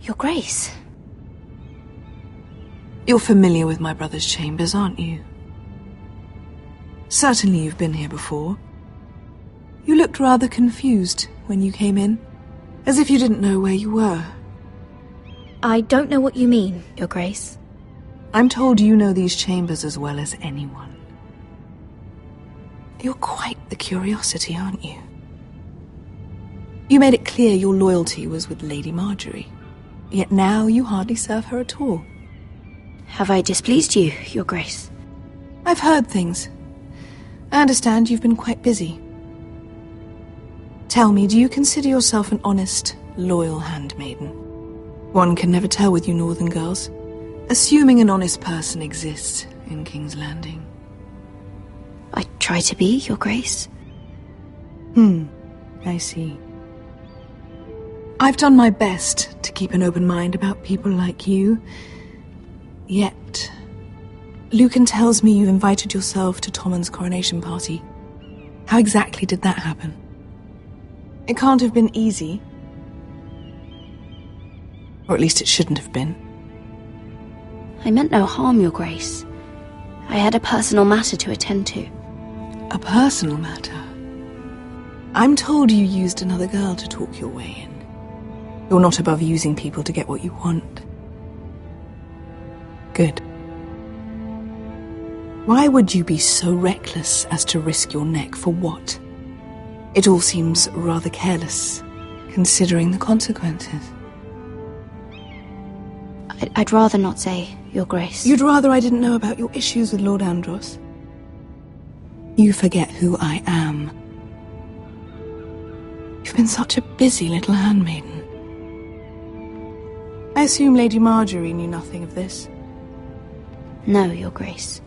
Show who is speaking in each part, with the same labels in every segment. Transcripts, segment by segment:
Speaker 1: Your Grace.
Speaker 2: You're familiar with my brother's chambers, aren't you? Certainly you've been here before. You looked rather confused when you came in, as if you didn't know where you were.
Speaker 1: I don't know what you mean, Your Grace.
Speaker 2: I'm told you know these chambers as well as anyone. You're quite the curiosity, aren't you? You made it clear your loyalty was with Lady Marjorie, yet now you hardly serve her at all.
Speaker 1: Have I displeased you, Your Grace?
Speaker 2: I've heard things. I understand you've been quite busy. Tell me, do you consider yourself an honest, loyal handmaiden? One can never tell with you northern girls, assuming an honest person exists in King's Landing.
Speaker 1: I try to be, Your Grace.
Speaker 2: I see. I've done my best to keep an open mind about people like you. Yet, Lucan tells me you invited yourself to Tommen's coronation party. How exactly did that happen? It can't have been easy. Or at least it shouldn't have been.
Speaker 1: I meant no harm, Your Grace. I had a personal matter to attend to.
Speaker 2: A personal matter? I'm told you used another girl to talk your way in. You're not above using people to get what you want. Good. Why would you be so reckless as to risk your neck for what? It all seems rather careless, considering the consequences.
Speaker 1: I'd rather not say, Your Grace.
Speaker 2: You'd rather I didn't know about your issues with Lord Andros? You forget who I am. You've been such a busy little handmaiden. I assume Lady Marjorie knew nothing of this.
Speaker 1: No, Your Grace.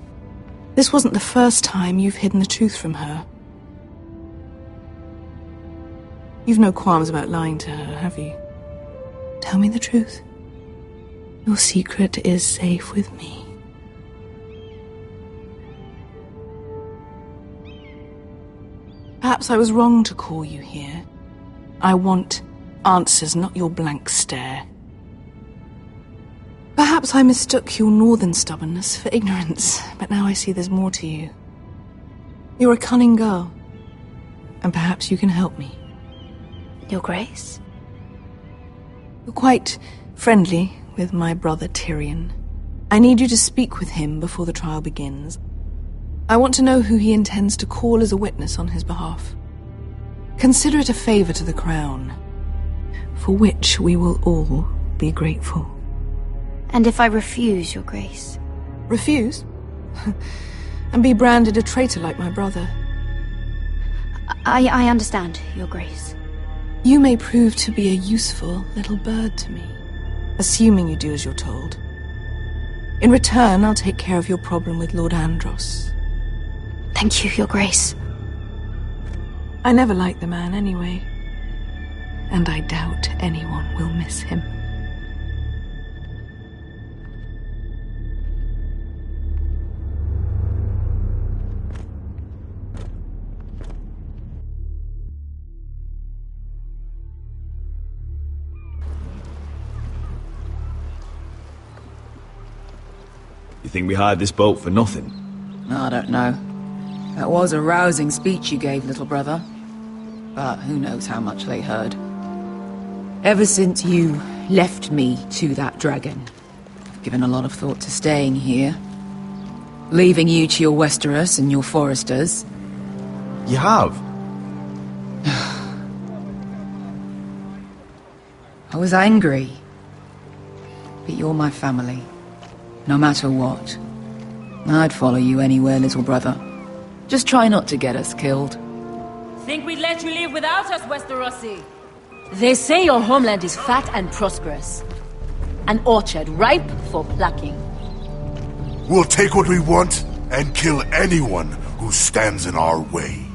Speaker 2: This wasn't the first time you've hidden the truth from her. You've no qualms about lying to her, have you? Tell me the truth. Your secret is safe with me. Perhaps I was wrong to call you here. I want answers, not your blank stare. Perhaps I mistook your northern stubbornness for ignorance, but now I see there's more to you. You're a cunning girl, and perhaps you can help me.
Speaker 1: Your Grace?
Speaker 2: You're quite friendly with my brother Tyrion. I need you to speak with him before the trial begins. I want to know who he intends to call as a witness on his behalf. Consider it a favor to the crown, for which we will all be grateful.
Speaker 1: And if I refuse, Your Grace?
Speaker 2: Refuse? And be branded a traitor like my brother?
Speaker 1: I understand, Your Grace.
Speaker 2: You may prove to be a useful little bird to me, assuming you do as you're told. In return, I'll take care of your problem with Lord Andros.
Speaker 1: Thank you, Your Grace.
Speaker 2: I never liked the man anyway, and I doubt anyone will miss him.
Speaker 3: You think we hired this boat for nothing?
Speaker 4: I don't know. That was a rousing speech you gave, little brother. But who knows how much they heard. Ever since you left me to that dragon, I've given a lot of thought to staying here. Leaving you to your Westeros and your Foresters.
Speaker 3: You have?
Speaker 4: I was angry. But you're my family. No matter what. I'd follow you anywhere, little brother. Just try not to get us killed.
Speaker 5: Think we'd let you live without us, Westerosi? They say your homeland is fat and prosperous. An orchard ripe for plucking.
Speaker 6: We'll take what we want and kill anyone who stands in our way.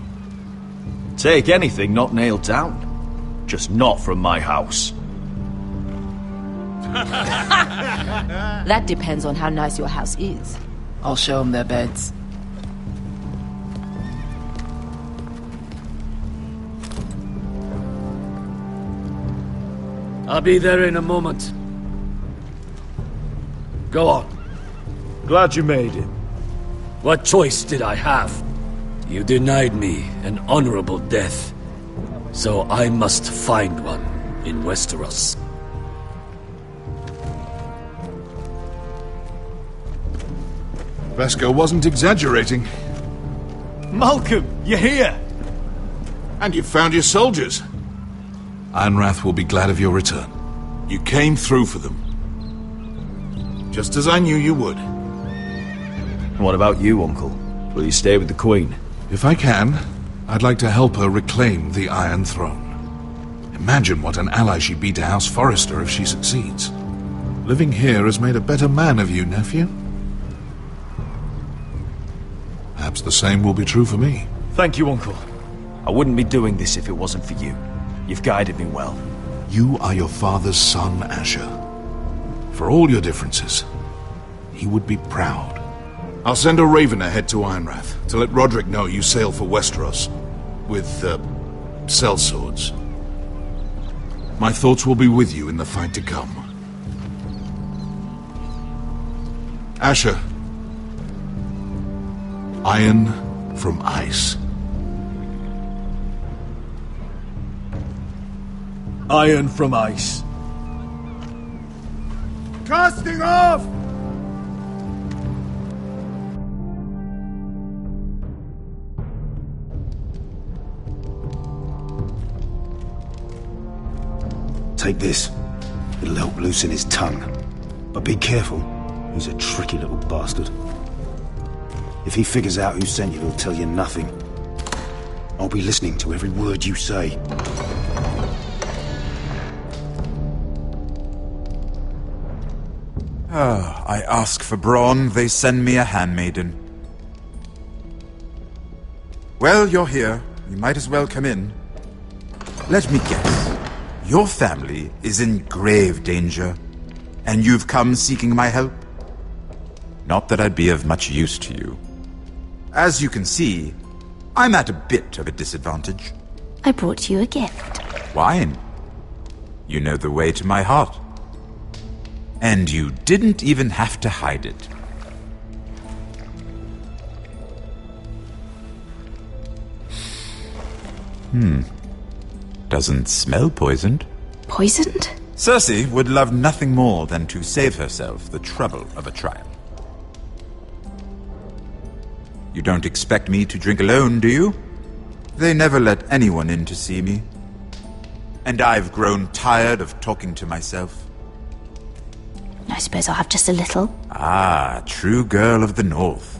Speaker 3: Take anything not nailed down. Just not from my house.
Speaker 5: That depends on how nice your house is.
Speaker 4: I'll show them their beds.
Speaker 7: I'll be there in a moment. Go on.
Speaker 3: Glad you made it.
Speaker 7: What choice did I have? You denied me an honorable death. So I must find one in Westeros.
Speaker 6: Vesco wasn't exaggerating.
Speaker 3: Malcolm, you're here!
Speaker 6: And you found your soldiers. Ironrath will be glad of your return. You came through for them. Just as I knew you would.
Speaker 3: What about you, Uncle? Will you stay with the Queen?
Speaker 6: If I can, I'd like to help her reclaim the Iron Throne. Imagine what an ally she'd be to House Forrester if she succeeds. Living here has made a better man of you, nephew. Perhaps the same will be true for me.
Speaker 3: Thank you, Uncle. I wouldn't be doing this if it wasn't for you. You've guided me well.
Speaker 6: You are your father's son, Asher. For all your differences, he would be proud. I'll send a raven ahead to Ironrath to let Roderick know you sail for Westeros with, sellswords. My thoughts will be with you in the fight to come. Asher. Iron from ice.
Speaker 3: Iron from ice.
Speaker 6: Casting off!
Speaker 8: Take this. It'll help loosen his tongue. But be careful. He's a tricky little bastard. If he figures out who sent you, he'll tell you nothing. I'll be listening to every word you say.
Speaker 9: I ask for brawn, they send me a handmaiden. Well, you're here. You might as well come in. Let me guess. Your family is in grave danger, and you've come seeking my help? Not that I'd be of much use to you. As you can see, I'm at a bit of a disadvantage.
Speaker 1: I brought you a gift.
Speaker 9: Wine. You know the way to my heart. And you didn't even have to hide it. Doesn't smell poisoned.
Speaker 1: Poisoned?
Speaker 9: Cersei would love nothing more than to save herself the trouble of a trial. You don't expect me to drink alone, do you? They never let anyone in to see me. And I've grown tired of talking to myself.
Speaker 1: I suppose I'll have just a little.
Speaker 9: Ah, true girl of the North.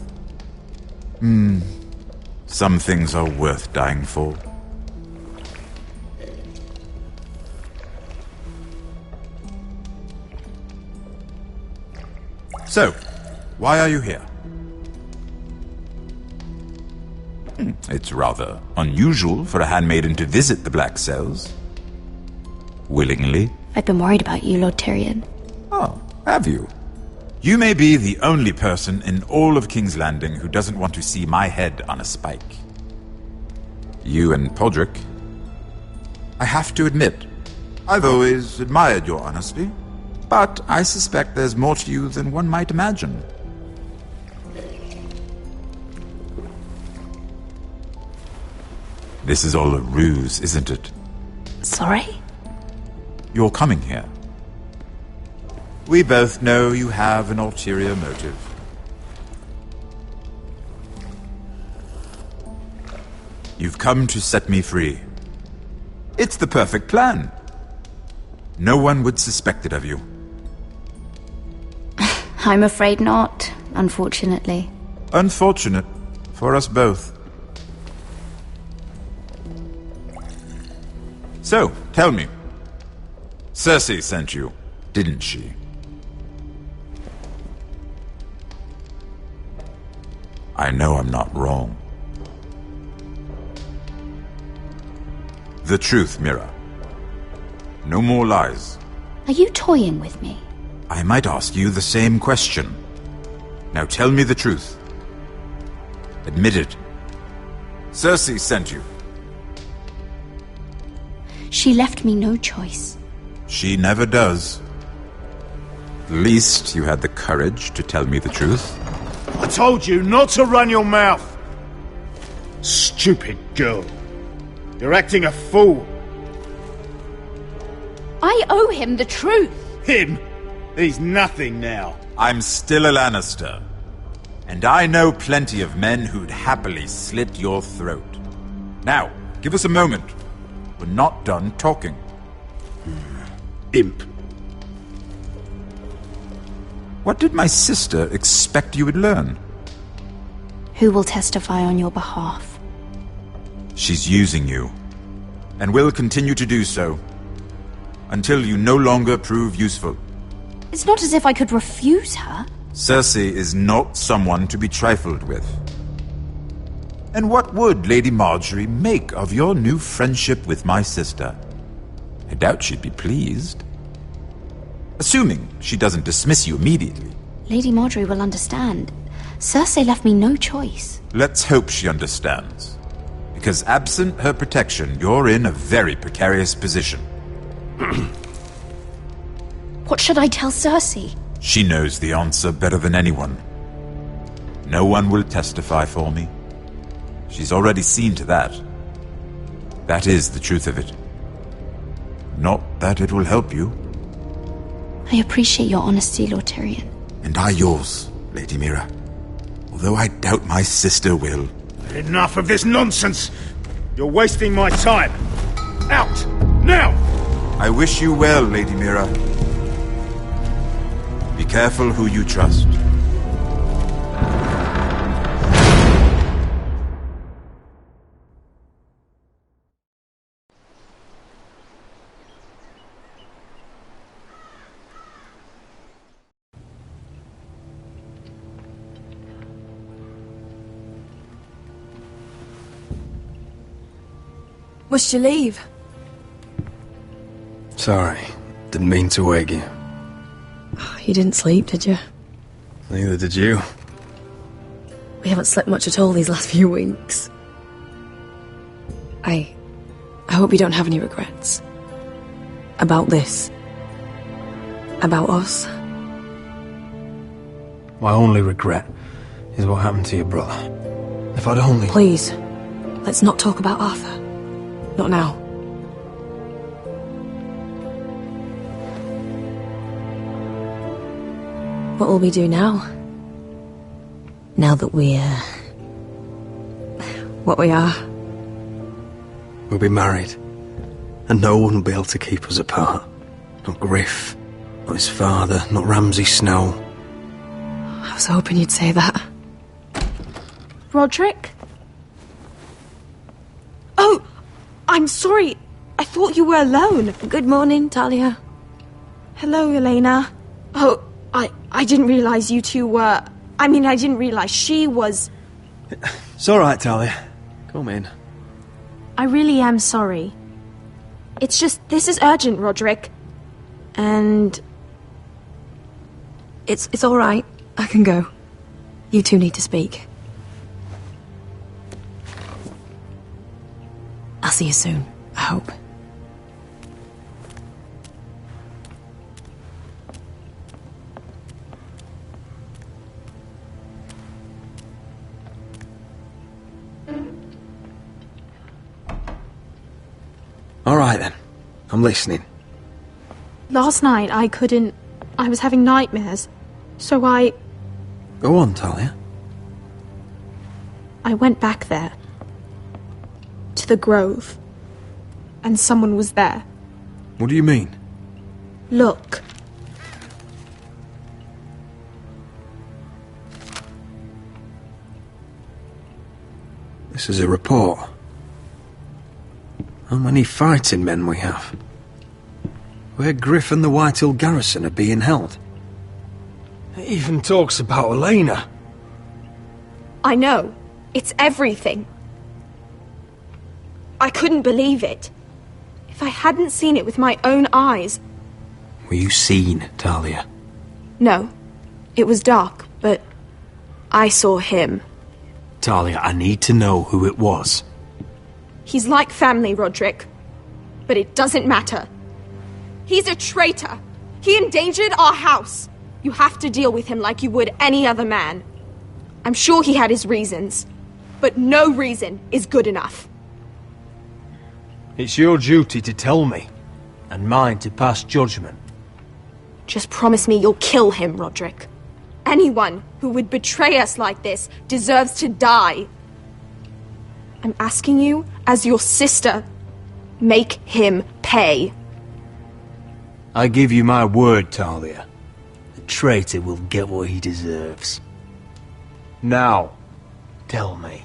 Speaker 9: Some things are worth dying for. So, why are you here? It's rather unusual for a handmaiden to visit the Black Cells. Willingly.
Speaker 1: I've been worried about you, Lord Tyrion.
Speaker 9: Oh, have you? You may be the only person in all of King's Landing who doesn't want to see my head on a spike. You and Podrick. I have to admit, I've always admired your honesty, but I suspect there's more to you than one might imagine. This is all a ruse, isn't it?
Speaker 1: Sorry?
Speaker 9: You're coming here. We both know you have an ulterior motive. You've come to set me free. It's the perfect plan. No one would suspect it of you.
Speaker 1: I'm afraid not, unfortunately.
Speaker 9: Unfortunate for us both. So, tell me. Cersei sent you, didn't she? I know I'm not wrong. The truth, Mira. No more lies.
Speaker 1: Are you toying with me?
Speaker 9: I might ask you the same question. Now tell me the truth. Admit it. Cersei sent you.
Speaker 1: She left me no choice.
Speaker 9: She never does. At least you had the courage to tell me the truth.
Speaker 8: I told you not to run your mouth! Stupid girl. You're acting a fool.
Speaker 1: I owe him the truth.
Speaker 8: Him? He's nothing now.
Speaker 9: I'm still a Lannister. And I know plenty of men who'd happily slit your throat. Now, give us a moment. We're not done talking.
Speaker 8: Imp.
Speaker 9: What did my sister expect you would learn?
Speaker 1: Who will testify on your behalf?
Speaker 9: She's using you. And will continue to do so. Until you no longer prove useful.
Speaker 1: It's not as if I could refuse her.
Speaker 9: Cersei is not someone to be trifled with. And what would Lady Marjorie make of your new friendship with my sister? I doubt she'd be pleased. Assuming she doesn't dismiss you immediately.
Speaker 1: Lady Marjorie will understand. Cersei left me no choice.
Speaker 9: Let's hope she understands. Because absent her protection, you're in a very precarious position.
Speaker 1: What should I tell Cersei?
Speaker 9: She knows the answer better than anyone. No one will testify for me. She's already seen to that. That is the truth of it. Not that it will help you.
Speaker 1: I appreciate your honesty, Lord Tyrion.
Speaker 9: And I yours, Lady Mira. Although I doubt my sister will.
Speaker 8: Enough of this nonsense! You're wasting my time! Out! Now!
Speaker 9: I wish you well, Lady Mira. Be careful who you trust.
Speaker 2: Must you leave?
Speaker 10: Sorry, didn't mean to wake you.
Speaker 11: You didn't sleep, did you?
Speaker 10: Neither did you.
Speaker 11: We haven't slept much at all these last few weeks. I hope you don't have any regrets. About this. About us.
Speaker 10: My only regret is what happened to your brother. If I'd only...
Speaker 11: Please, let's not talk about Arthur. Not now. What will we do now? Now that we're... what we are?
Speaker 10: We'll be married. And no one will be able to keep us apart. Not Griff, not his father, not Ramsay Snow.
Speaker 11: I was hoping you'd say that.
Speaker 12: Roderick? Oh! I'm sorry. I thought you were alone.
Speaker 11: Good morning, Talia.
Speaker 12: Hello, Elena. Oh, I didn't realize you two were... I mean, I didn't realize she was...
Speaker 10: It's alright, Talia. Come in.
Speaker 12: I really am sorry. It's just, this is urgent, Roderick. And...
Speaker 11: It's alright. I can go. You two need to speak. I'll see you soon, I hope.
Speaker 10: Alright then. I'm listening.
Speaker 12: Last night, I was having nightmares. So I
Speaker 10: Go on, Talia.
Speaker 12: went back there. To the grove. And someone was there.
Speaker 10: What do you mean?
Speaker 12: Look.
Speaker 10: This is a report. How many fighting men we have? Where Griff and the Whitehill garrison are being held. It even talks about Elena.
Speaker 12: I know. It's everything. I couldn't believe it. If I hadn't seen it with my own eyes...
Speaker 10: Were you seen, Talia?
Speaker 12: No. It was dark, but... I saw him.
Speaker 10: Talia, I need to know who it was.
Speaker 12: He's like family, Roderick. But it doesn't matter. He's a traitor. He endangered our house. You have to deal with him like you would any other man. I'm sure he had his reasons, but no reason is good enough.
Speaker 10: It's your duty to tell me, and mine to pass judgment.
Speaker 12: Just promise me you'll kill him, Roderick. Anyone who would betray us like this deserves to die. I'm asking you, as your sister, make him pay.
Speaker 10: I give you my word, Talia. The traitor will get what he deserves. Now, tell me.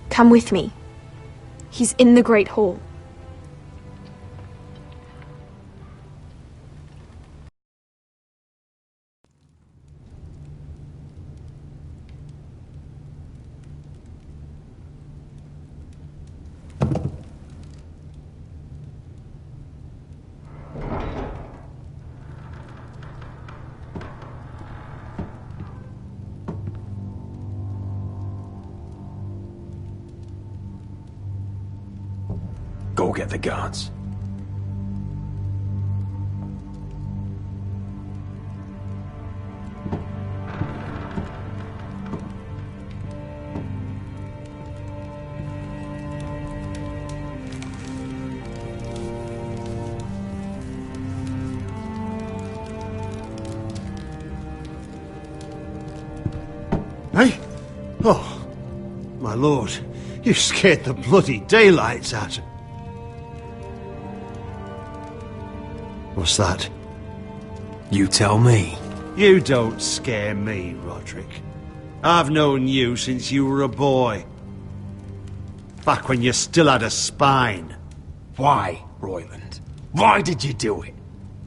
Speaker 12: Come with me. He's in the Great Hall.
Speaker 10: Go get the guards.
Speaker 13: Hey? Oh, my lord, you scared the bloody daylights out of... What's that?
Speaker 10: You tell me.
Speaker 13: You don't scare me, Roderick. I've known you since you were a boy. Back when you still had a spine.
Speaker 10: Why, Royland? Why did you do it?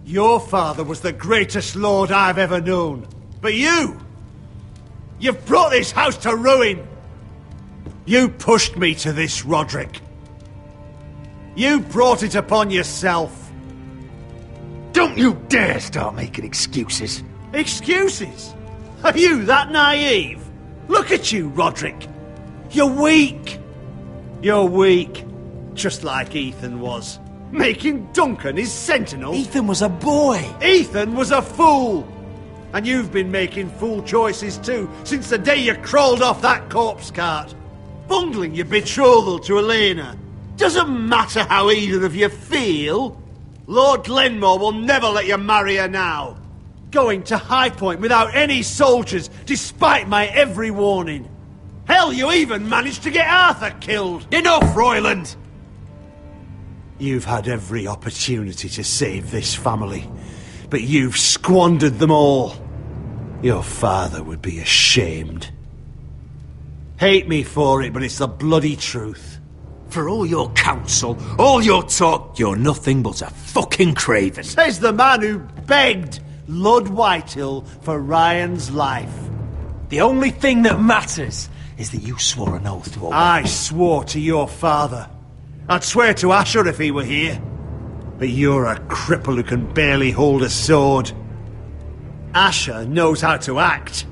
Speaker 13: Your father was the greatest lord I've ever known. But you've brought this house to ruin. You pushed me to this, Roderick. You brought it upon yourself.
Speaker 10: Don't you dare start making excuses.
Speaker 13: Excuses? Are you that naive? Look at you, Roderick. You're weak. You're weak. Just like Ethan was. Making Duncan his sentinel.
Speaker 10: Ethan was a boy.
Speaker 13: Ethan was a fool. And you've been making fool choices too, since the day you crawled off that corpse cart. Bungling your betrothal to Elena. Doesn't matter how either of you feel. Lord Glenmore will never let you marry her now. Going to High Point without any soldiers, despite my every warning. Hell, you even managed to get Arthur killed.
Speaker 10: Enough, Royland!
Speaker 13: You've had every opportunity to save this family, but you've squandered them all. Your father would be ashamed. Hate me for it, but it's the bloody truth.
Speaker 10: For all your counsel, all your talk, you're nothing but a fucking craven.
Speaker 13: Says the man who begged Lord Whitehill for Ryan's life.
Speaker 10: The only thing that matters is that you swore an oath to obey.
Speaker 13: I swore to your father. I'd swear to Asher if he were here. But you're a cripple who can barely hold a sword. Asher knows how to act.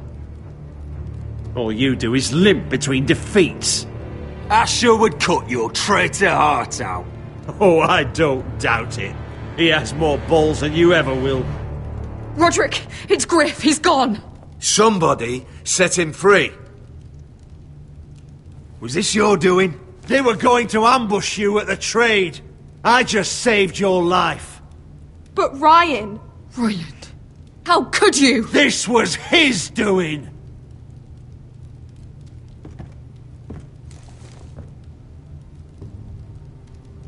Speaker 13: All you do is limp between defeats.
Speaker 10: Asher would cut your traitor heart out.
Speaker 13: Oh, I don't doubt it. He has more balls than you ever will.
Speaker 11: Roderick, it's Griff. He's gone.
Speaker 10: Somebody set him free. Was this your doing?
Speaker 13: They were going to ambush you at the trade. I just saved your life.
Speaker 12: But Ryan...
Speaker 11: Royland, how could you?
Speaker 13: This was his doing.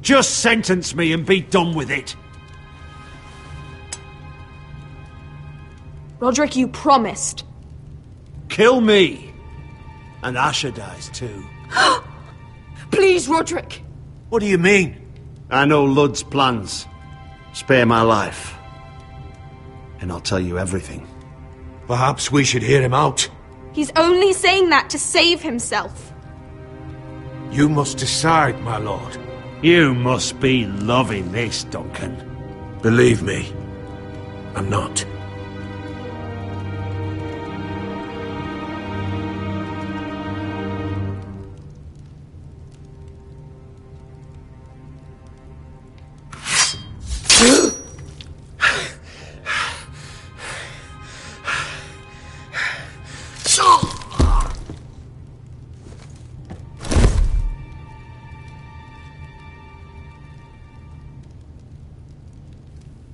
Speaker 13: Just sentence me and be done with it.
Speaker 12: Roderick, you promised.
Speaker 13: Kill me. And Asher dies too.
Speaker 11: Please, Roderick.
Speaker 10: What do you mean?
Speaker 13: I know Lud's plans. Spare my life. And I'll tell you everything.
Speaker 10: Perhaps we should hear him out.
Speaker 12: He's only saying that to save himself.
Speaker 10: You must decide, my lord.
Speaker 13: You must be loving this, Duncan.
Speaker 10: Believe me, I'm not.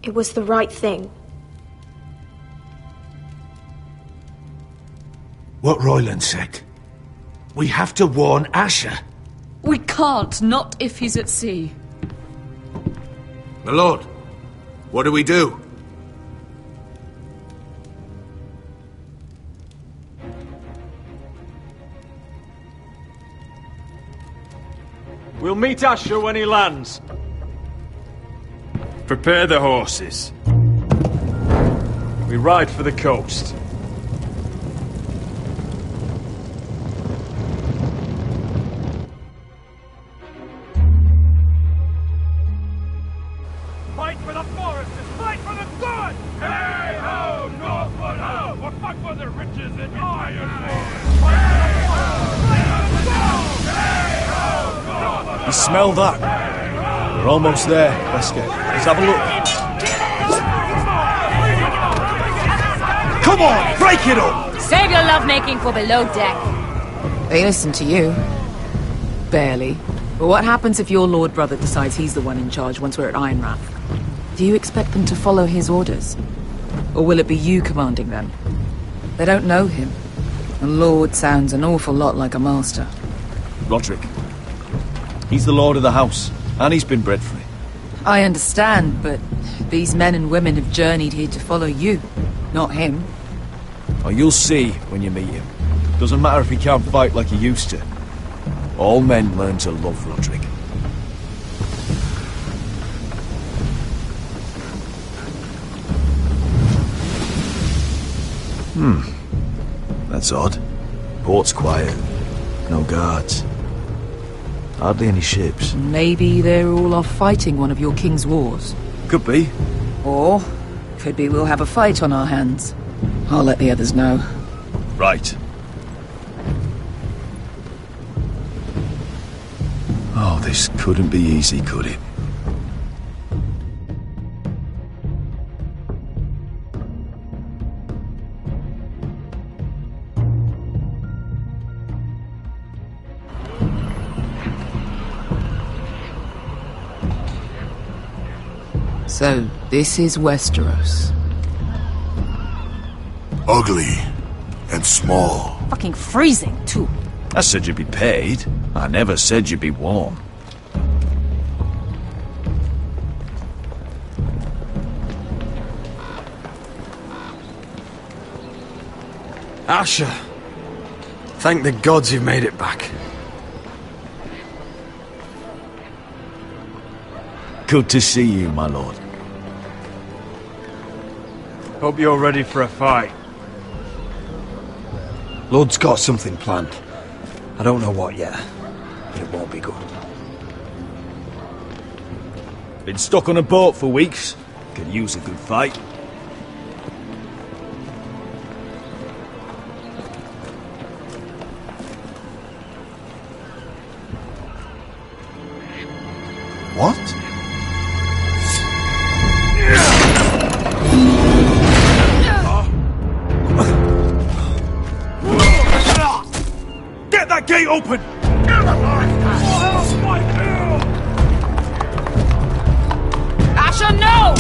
Speaker 12: It was the right thing.
Speaker 10: What Royland said. We have to warn Asher.
Speaker 5: We can't, not if he's at sea.
Speaker 6: My lord, what do we do?
Speaker 3: We'll meet Asher when he lands. Prepare the horses. We ride for the coast. Fight for the foresters! Fight for the good! Hey ho, Northwood ho! We'll fight for the riches and ironwood! Fight for the foresters! Fight for the gold! Hey ho, Northwood! You smell that? We're almost there, Wesker. Let's have a look. Come on, break it up!
Speaker 5: Save your lovemaking for below deck.
Speaker 4: They listen to you. Barely. But what happens if your lord brother decides he's the one in charge once we're at Ironrath? Do you expect them to follow his orders? Or will it be you commanding them? They don't know him. A lord sounds an awful lot like a master.
Speaker 3: Roderick. He's the lord of the house, and he's been bred for it.
Speaker 4: I understand, but these men and women have journeyed here to follow you, not him.
Speaker 3: Oh, you'll see when you meet him. Doesn't matter if he can't fight like he used to. All men learn to love Roderick. That's odd. Port's quiet. No guards. Hardly any ships.
Speaker 4: Maybe they're all off fighting one of your king's wars.
Speaker 3: Could be.
Speaker 4: Or, could be we'll have a fight on our hands. I'll let the others know.
Speaker 3: Right. Oh, this couldn't be easy, could it?
Speaker 4: So, this is Westeros.
Speaker 6: Ugly and small.
Speaker 5: Fucking freezing, too.
Speaker 3: I said you'd be paid. I never said you'd be warm.
Speaker 10: Asher. Thank the gods you've made it back.
Speaker 3: Good to see you, my lord.
Speaker 10: Hope you're ready for a fight. Lord's got something planned. I don't know what yet, but it won't be good.
Speaker 3: Been stuck on a boat for weeks. Could use a good fight.
Speaker 6: What?
Speaker 3: Get that gate open!
Speaker 5: Asher, no!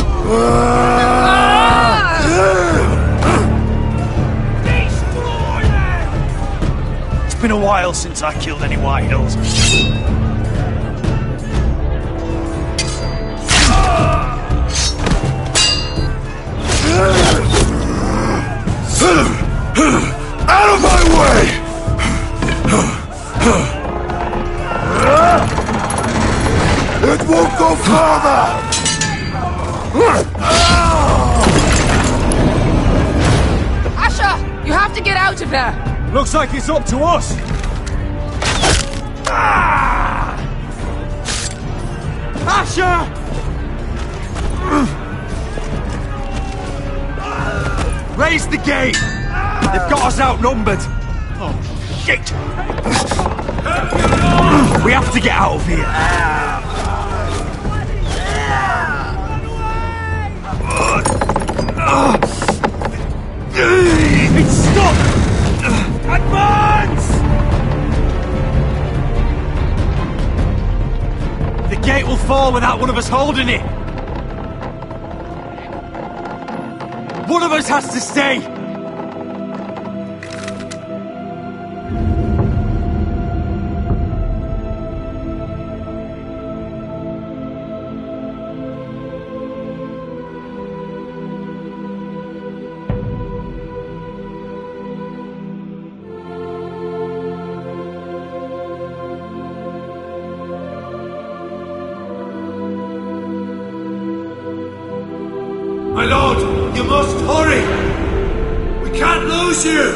Speaker 3: It's been a while since I killed any White Hills.
Speaker 6: Out of my way! It won't go further!
Speaker 4: Asher! You have to get out of there!
Speaker 3: Looks like it's up to us! Asher! Raise the gate! They've got us outnumbered! Oh, shit! We have to get out of here! It's stuck! Advance! The gate will fall without one of us holding it!
Speaker 10: One of us has to stay!
Speaker 13: My lord, you must hurry! We can't lose you!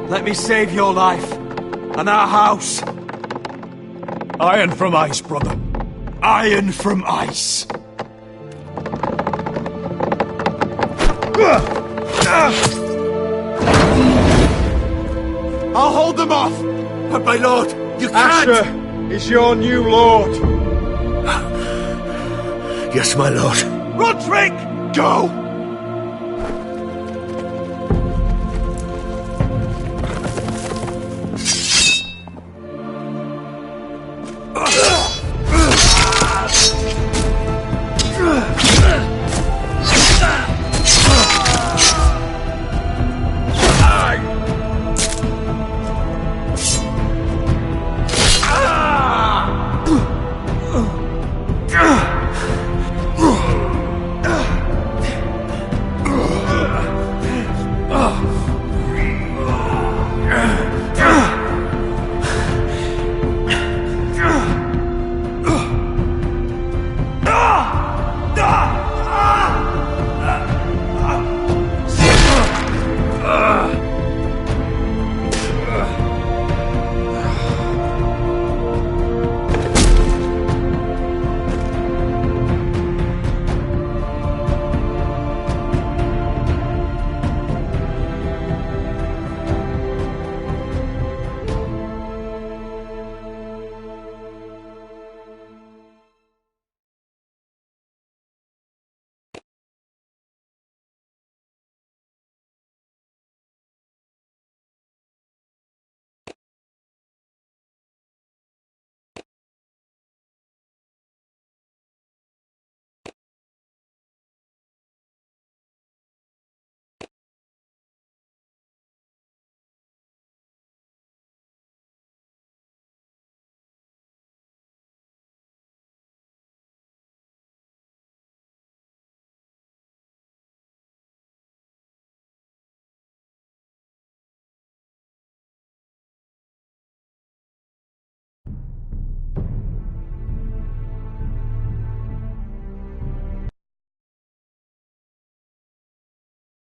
Speaker 10: Let me save your life, and our house.
Speaker 3: Iron from ice, brother. Iron from ice.
Speaker 10: I'll hold them off!
Speaker 13: But my lord, you can't!
Speaker 10: Asher is your new lord.
Speaker 13: Yes, my lord.
Speaker 10: Roderick! Go!